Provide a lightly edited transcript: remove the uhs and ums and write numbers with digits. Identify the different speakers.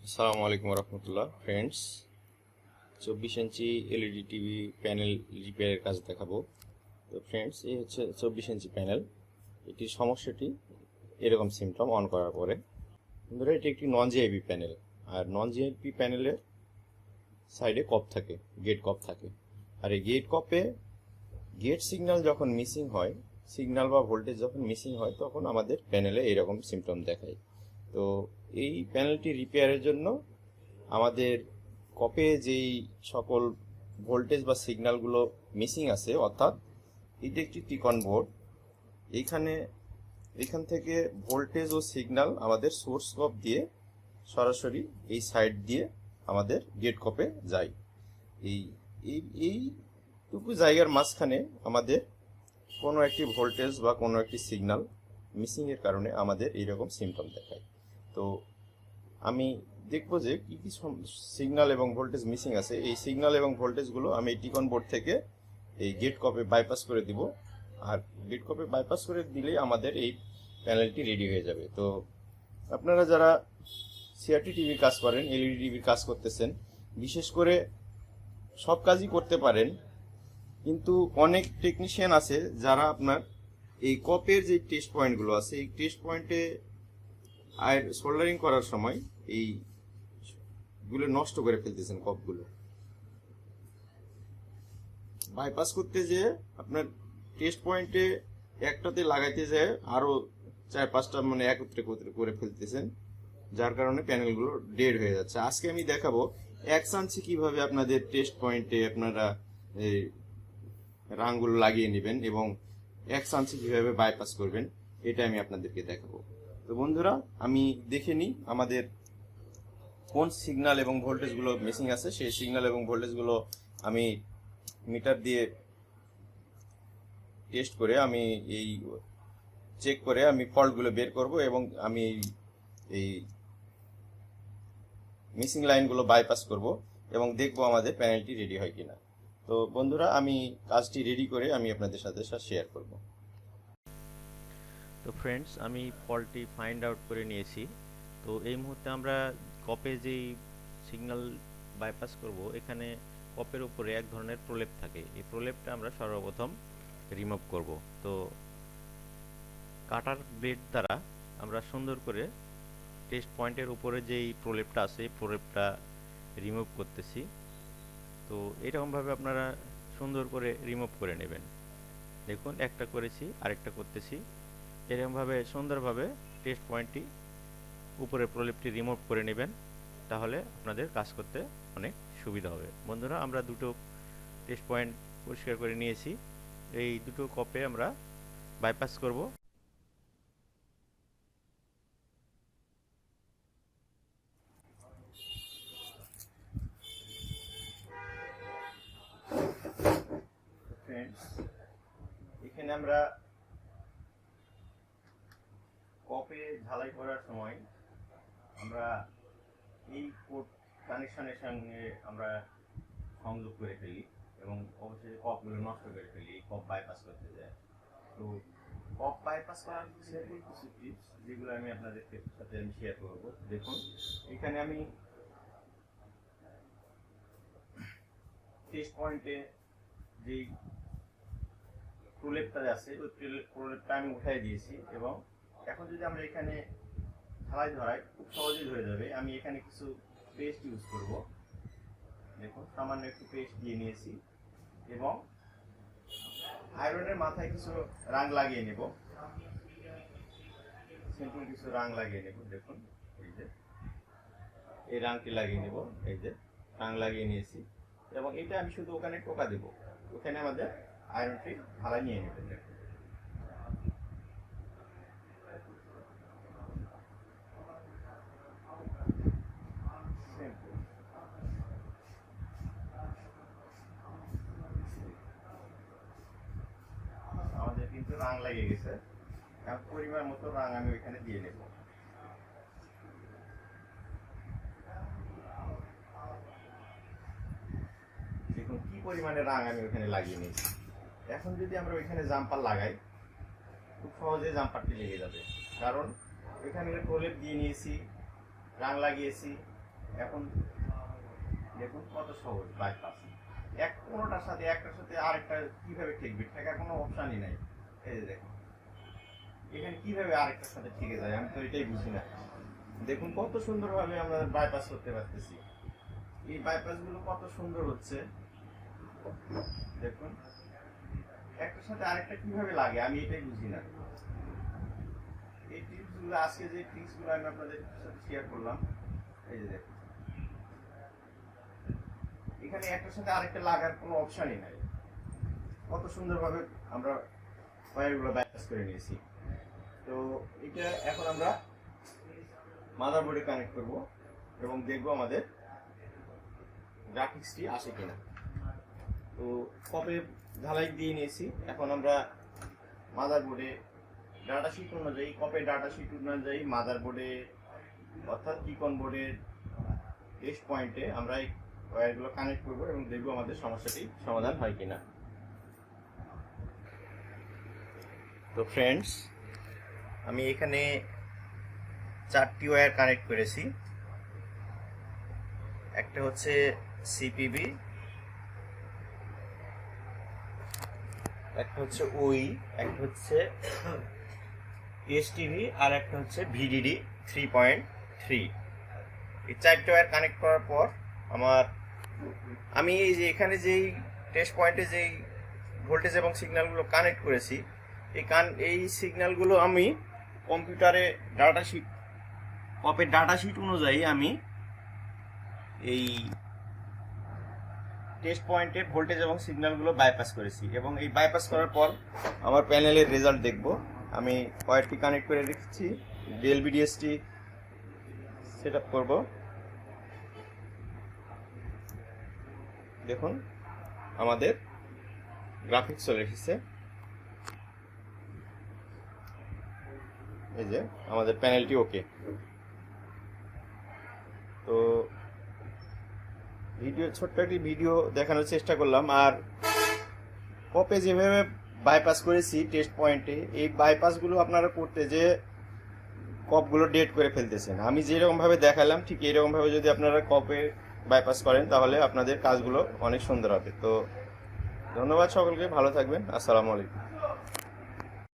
Speaker 1: আসসালামু আলাইকুম রহমতুল্লাহ friends. 24 inch LED TV panel রিপেয়ারের কাজ দেখাবো। তো ফ্রেন্ডস, এই হচ্ছে 24 ইঞ্চি প্যানেল। এটির সমস্যাটি এরকম সিমটম অন করার পরে। বন্ধুরা, এটি একটি নন জিআইপি প্যানেল, আর নন জিআইপি প্যানেলের সাইডে কপ থাকে, গেট কপ থাকে। আর এই গেট কপে গেট সিগন্যাল যখন মিসিং হয়, সিগন্যাল বা ভোল্টেজ যখন মিসিং হয়, তখন আমাদের প্যানেলে এরকম সিমটম দেখায়। তো এই প্যানেলটি রিপেয়ারের জন্য আমাদের কপে যেই সকল ভোল্টেজ বা সিগন্যালগুলো মিসিং আছে, অর্থাৎ এটা একটি টিকন বোর্ড, এখান থেকে ভোল্টেজ ও সিগন্যাল আমাদের সোর্স কপ দিয়ে সরাসরি এই সাইড দিয়ে আমাদের গেট কপে যায়। এই এইটুকু জায়গার মাঝখানে আমাদের কোনো একটি ভোল্টেজ বা কোনো একটি সিগন্যাল মিসিংয়ের কারণে আমাদের এইরকম সিমটম দেখায়। তো আমি দেখবো যে কি কি সিগন্যাল এবং ভোল্টেজ মিসিং আছে। এই সিগন্যাল এবং ভোল্টেজগুলো আমি এই টিকন বোর্ড থেকে এই গেট কপে বাইপাস করে দিব, আর গেট কপে বাইপাস করে দিলেই আমাদের এই প্যানেলটি রেডি হয়ে যাবে। তো আপনারা যারা সিআরটি টিভির কাজ করেন, এলইডি টিভির কাজ করতেছেন, বিশেষ করে সব কাজই করতে পারেন, কিন্তু অনেক টেকনিশিয়ান আছে যারা আপনার এই কপের যে টেস্ট পয়েন্টগুলো আছে, এই টেস্ট পয়েন্টে আর সোল্ডারিং করার সময় এইগুলো নষ্ট করে ফেলতেছেন। কপগুলো বাইপাস করতে যে আপনার টেস্ট পয়েন্টে একটাতে লাগাইতে যায় আরো 4-5টা মানে একত্রে করে ফেলতেছেন, যার কারণে প্যানেলগুলো ডেড হয়ে যাচ্ছে। আজকে আমি দেখাবো এক চান্সে কিভাবে আপনাদের টেস্ট পয়েন্টে আপনারা এই রাংগুলো লাগিয়ে নেবেন এবং এক চান্সে কিভাবে বাইপাস করবেন, এটা আমি আপনাদেরকে দেখাবো। তো বন্ধুরা, আমি দেখে নিই আমাদের কোন সিগন্যাল এবং ভোল্টেজগুলো মিসিং আছে। সেই সিগন্যাল এবং ভোল্টেজগুলো আমি মিটার দিয়ে টেস্ট করে আমি এই চেক করে আমি ফল্টগুলো বের করব এবং আমি এই মিসিং লাইনগুলো বাইপাস করব এবং দেখব আমাদের প্যানেলটি রেডি হয় কিনা। তো বন্ধুরা, আমি কাজটি রেডি করে আমি আপনাদের সাথে শেয়ার করব।
Speaker 2: তো ফ্রেন্ডস, আমি ফল্টটি ফাইন্ড আউট করে নিয়েছি। তো এই মুহূর্তে আমরা কপে যেই সিগন্যাল বাইপাস করব, এখানে কপের উপরে এক ধরনের প্রলেপ থাকে। এই প্রলেপটা আমরা সর্বপ্রথম রিমুভ করব। তো কাটার ব্লেড দ্বারা আমরা সুন্দর করে টেস্ট পয়েন্টের উপরে যেই প্রলেপটা আছে, এই প্রলেপটা রিমুভ করতেছি। তো এরকমভাবে আপনারা সুন্দর করে রিমুভ করে নেবেন। দেখুন, একটা করেছি, আরেকটা করতেছি। এরকমভাবে সুন্দরভাবে টেস্ট পয়েন্টটি উপরে প্রলেপটি রিমুভ করে নেবেন, তাহলে আপনাদের কাজ করতে অনেক সুবিধা হবে। বন্ধুরা, আমরা দুটো টেস্ট পয়েন্ট পরিষ্কার করে নিয়েছি। এই দুটো কপে আমরা বাইপাস করব।
Speaker 1: এখানে আমরা কপে ঢালাই করার সময় আমরা এই পোর্ট কানেকশনের সঙ্গে আমরা সংযোগ করে ফেলি এবং অবশ্যই কপগুলো নষ্ট করে ফেলি এই কপ বাইপাস করতে যায়। তো কপ বাইপাস করার কিছু টিপস যেগুলো আমি আপনাদের সাথে আমি শেয়ার করব। দেখুন, এখানে আমি টেস্ট পয়েন্টে যেই প্রলেপটা আছে, ওই প্রলেপটা আমি উঠাই দিয়েছি এবং এখন যদি আমরা এখানে ঢালাই ধরাই, খুব সহজেই ধরে যাবে। আমি এখানে কিছু পেস্ট ইউজ করব। দেখুন, সামান্য একটু পেস্ট দিয়ে নিয়েছি এবং আয়রনের মাথায় কিছু রাং লাগিয়ে নেব, সিম্পল কিছু রাং লাগিয়ে নেব। দেখুন, এই যে এই রাংটি লাগিয়ে নেব, এই যে রাং লাগিয়ে নিয়েছি এবং এটা আমি শুধু ওখানে টোকা দেব, ওখানে আমাদের আয়রনটি ঢালাই নিয়ে নেবে। দেখুন, আমাদের কিন্তু রাং লেগে গেছে। পরিমাণ মতো রাং আমি ওইখানে দিয়ে নেব। দেখুন কি পরিমাণে রাং আমি ওইখানে লাগিয়ে নিয়েছি। এখন যদি আমরা ওইখানে জাম্পার লাগাই, খুব সহজে জাম্পারটি লেগে যাবে, কারণ এখানে প্রলেপ দিয়ে নিয়েছি, রাং লাগিয়েছি এখন দেখুন কত সহজ বাইপাস, কোনোটার সাথে একটার সাথে আরেকটা কিভাবে ঠেকবে, ঠেকার কোনো অপশানই নাই। এই যে দেখুন এখানে কিভাবে আরেকটার সাথে ঠেকে যায়, আমি তো এটাই বুঝি না। দেখুন কত সুন্দরভাবে আমরা বাইপাস করতে পারতেছি। এই বাইপাস গুলো কত সুন্দর হচ্ছে দেখুন, একটার সাথে আরেকটা কিভাবে লাগে আমি এটাই বুঝি না। এই টিপস গুলো, আজকে যে টিপস গুলো আমি আপনাদের সাথে শেয়ার করলাম, এই যে দেখুন এখানে একটার সাথে আরেকটা লাগার কোনো অপশনই নাই। কত সুন্দরভাবে আমরা ওয়্যারগুলো বাইপাস করে নিয়েছি। তো এটা এখন আমরা মাদারবোর্ডে কানেক্ট করব এবং দেখব আমাদের গ্রাফিক্সটি আসে কিনা। তো কপে ঢালাই দিয়ে নিয়েছি, এখন আমরা মাদারবোর্ডে ডাটা শিট অনুযায়ী, কপে ডাটা শিট অনুযায়ী মাদারবোর্ডে অর্থাৎ টিকন বোর্ডের টেস্ট পয়েন্টে আমরা এই ওয়্যারগুলো কানেক্ট করব এবং দেখব আমাদের সমস্যাটি সমাধান হয় কিনা। তো ফ্রেন্ডস, আমি এখানে 4টি ওয়্যার কানেক্ট করেছি। একটা হচ্ছে সিপিবি, একটা হচ্ছে ওই, একটা হচ্ছে এসটিভি, আর একটা হচ্ছে ভিডিডি 3.3। এই 4টে ওয়্যার কানেক্ট করার পর আমি এই যে এখানে যেই টেস্ট পয়েন্টে যেই ভোল্টেজ এবং সিগন্যালগুলো কানেক্ট করেছি, এই সিগন্যালগুলো আমি কম্পিউটারে কপের ডাটা শিট অনুযায়ী আমি এই টেস্ট পয়েন্টে ভোল্টেজ এবং সিগন্যালগুলো বাইপাস করেছি এবং এই বাইপাস করার পর আমার প্যানেলের রেজাল্ট দেখব। আমি ওয়্যারটি কানেক্ট করে রেখেছি, ডিএলবিডিএসটি সেট আপ করব। দেখুন আমাদের গ্রাফিক্স চলে এসেছে, এই যে আমাদের প্যানেলটি ওকে। তো ছোট্ট একটি ভিডিও দেখানোর চেষ্টা করলাম। আর কপে যেভাবে বাইপাস করেছি টেস্ট পয়েন্টে, এই বাইপাসগুলো আপনারা করতে যে কপগুলো ডেট করে ফেলতেছেন, আমি যেরকম ভাবে দেখালাম ঠিক এরকম ভাবে যদি আপনারা কপে বাইপাস করেন তাহলে আপনাদের কাজগুলো অনেক সুন্দর হবে। তো ধন্যবাদ সকলকে, ভালো থাকবেন, আসসালামু আলাইকুম।